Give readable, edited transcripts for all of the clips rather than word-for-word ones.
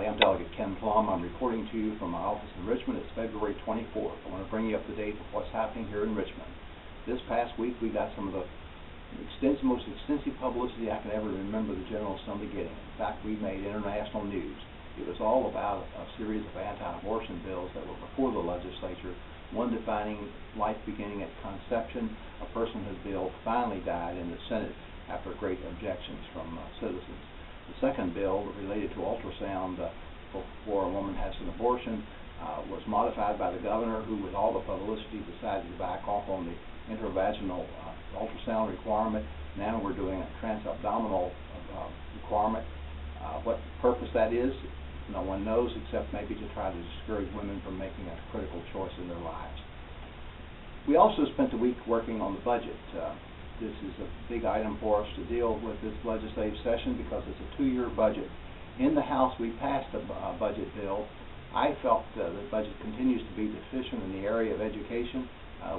I'm Delegate Ken Plum. I'm reporting to you from my office in Richmond. It's February 24th. I want to bring you up to date with what's happening here in Richmond. This past week we got some of the most extensive publicity I can ever remember the General Assembly getting. In fact, we made international news. It was all about a series of anti-abortion bills that were before the legislature, one defining life beginning at conception. A personhood bill finally died in the Senate after great objections from citizens. The second bill related to ultrasound before a woman has an abortion was modified by the governor, who with all the publicity decided to back off on the intravaginal ultrasound requirement. Now we're doing a transabdominal requirement. What purpose that is, no one knows, except maybe to try to discourage women from making a critical choice in their lives. We also spent the week working on the budget. This is a big item for us to deal with this legislative session because it's a 2-year budget. In the House, we passed a budget bill. I felt the budget continues to be deficient in the area of education.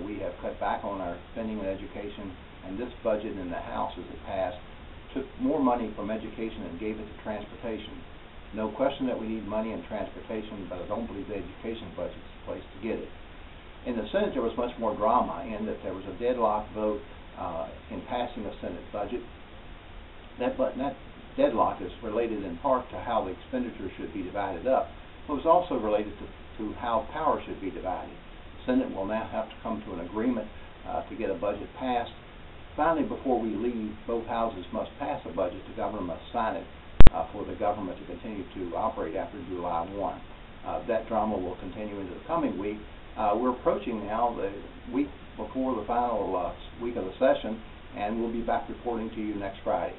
We have cut back on our spending on education, and this budget in the House, as it passed, took more money from education and gave it to transportation. No question that we need money in transportation, but I don't believe the education budget is the place to get it. In the Senate, there was much more drama in that there was a deadlock vote in passing a Senate budget. That deadlock is related in part to how the expenditure should be divided up. It was also related to how power should be divided. The Senate will now have to come to an agreement to get a budget passed. Finally, before we leave, both houses must pass a budget. The governor must sign it for the government to continue to operate after July 1. That drama will continue into the coming week. We're approaching now the week before the final week of the session, and we'll be back reporting to you next Friday.